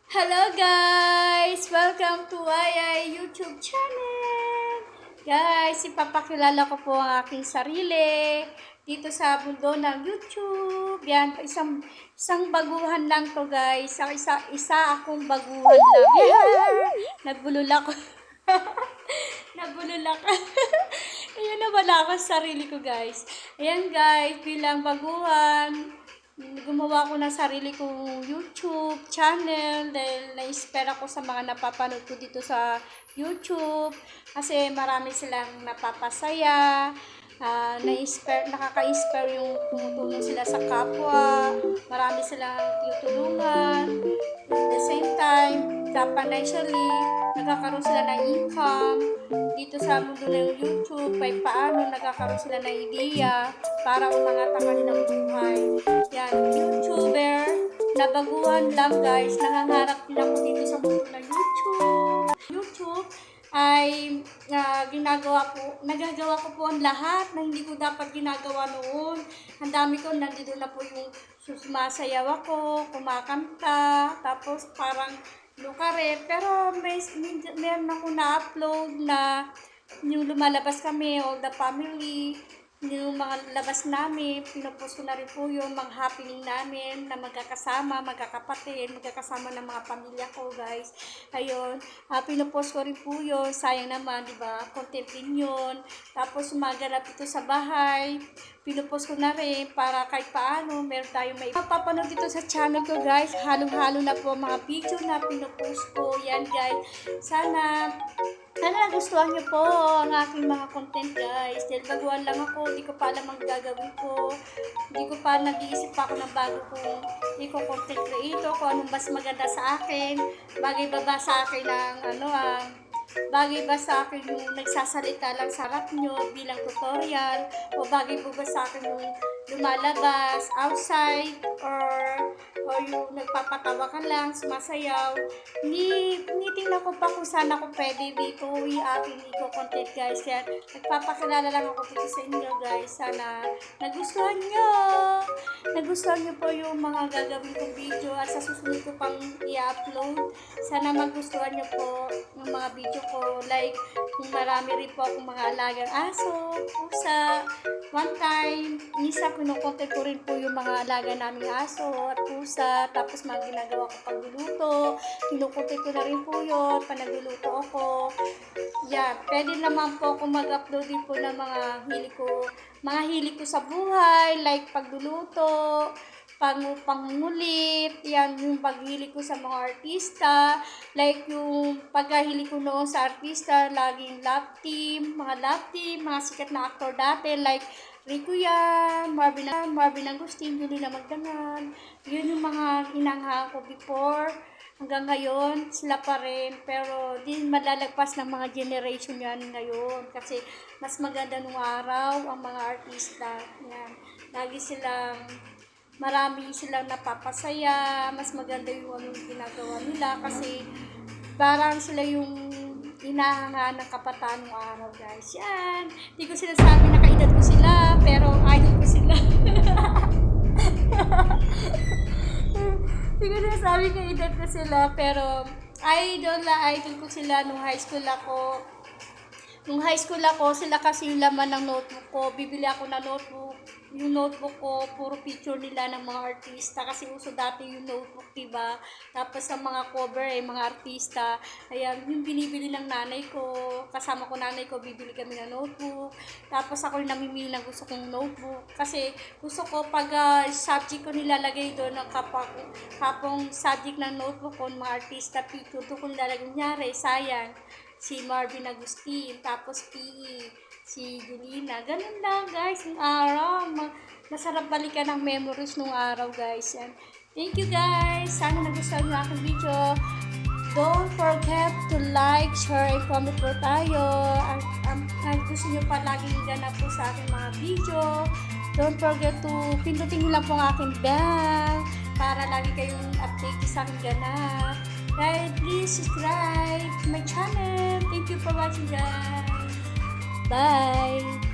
Hello guys! Welcome to YI YouTube channel! Guys, ipapakilala ko po ang aking sarili dito sa mundo ng YouTube. Yan, isang baguhan lang to guys. Isa akong baguhan lang. Nagbulol ako. Nagbulol ako. Ayun na wala ako sa sarili ko guys. Ayan guys, bilang baguhan, gumawa ko ng sarili kong YouTube channel dahil na-inspire ako sa mga napapanood ko dito sa YouTube kasi marami silang napapasaya, nakaka-inspire yung tumutulong sila sa kapwa, marami silang tutulungan, at the same time, financially, nagkakaroon sila ng income dito sa mundo ng YouTube, kahit paano nagkakaroon sila ng ideya para umangat ang kanilang buhay. Yan, YouTuber, nabaguhan lang guys, nangangarap din ako dito sa mundo ng YouTube. YouTube ay nagagawa ko po ang lahat na hindi ko dapat ginagawa noon. Ang dami ko, nandito na po yung sumasayaw ako, kumakanta, tapos parang lukare. Pero meron ako na-upload na yung lumalabas kami, all the family, yung mga labas namin, pinopost ko na rin po yung mga happening namin na magkakasama, magkakapatid, magkakasama ng mga pamilya ko guys. Ayun, pinopost ko rin po yun, sayang naman, di ba? Content din yun. Tapos sumaganap ito sa bahay, pinopost ko na rin para kahit paano, meron tayong may papapanood dito sa channel ko guys. Halo-halo na po mga video na pinopost ko. Yan guys, sana nagustuhan niyo po ang aking mga content guys. Dahil baguhan lang ako, hindi ko pa alam ang gagawin ko. Hindi ko pa nag-iisip pa ako ng bago kong content creator, kung anong mas maganda sa akin. Bagay ba sa akin bagay ba sa akin yung nagsasalita lang sa harap nyo bilang tutorial, o bagay ba sa akin yung lumalabas outside, or yung nagpapatawa ka lang, sumasayaw. Tingnan ko pa kung saan ako pwede dito yung aking content guys. Kaya nagpapakilala lang ako dito sa inyo guys. Sana nagustuhan nyo po yung mga gagawin kong video at sa susunod ko pang i-upload. Sana magustuhan nyo po yung mga video ko. Like, kung marami rin po akong mga alagang aso, pusa. One time, minsan kinukontent ko rin po yung mga alaga naming aso at pusa. Tapos mga ginagawa ko pagluluto, kinukontent ko na rin po yun, panagluluto ako. Yeah, pwede naman po ako mag-upload din po ng mga hili ko sa buhay, like pagluluto, pangungulit, yan yung paghili ko sa mga artista, like yung paghili ko noon sa artista, laging love team, mga sikat na actor dati, like Rico yan, Marvin Agustin, Julie na Magdangan, yun yung mga inangha ko before, hanggang ngayon, sila pa rin, pero di malalagpas ng mga generation yan ngayon, kasi mas maganda nung araw ang mga artista, yan, marami silang napapasaya, mas maganda yung anong ginagawa nila kasi parang sila yung inahanga ng kabataan ng araw guys. Yan. Hindi ko sinasabi na kaedad ko sila, pero idol ko sila. Hindi ko sinasabi na edad ko sila, pero idol ko sila nung high school ako. Nung high school ako, sila kasi yung laman ng notebook ko. Bibili ako ng notebook. Yung notebook ko, puro picture nila ng mga artista. Kasi uso dati yung notebook, diba? Tapos sa mga cover, mga artista. Ayan, yung binibili ng nanay ko. Kasama ko nanay ko, bibili kami ng notebook. Tapos ako yung namimili na gusto kong notebook. Kasi gusto ko pag subject ko nilalagay doon, kapong subject ng notebook ko, mga artista, picture, doon ko nilalagay. Kunyari, sayang, si Marvin Agustin, tapos PE, si Julina. Ganun lang guys, yung araw. Masarap balikan ng memories nung araw guys. And thank you guys. Sana nagustuhan nyo aking video. Don't forget to like, share, and comment po tayo. Ang gusto nyo pa laging ganap po sa aking mga video. Don't forget to pindutin nyo lang po ang aking bell para lagi kayong update sa aking ganap. Guys, please subscribe to my channel. Thank you for watching guys. Bye!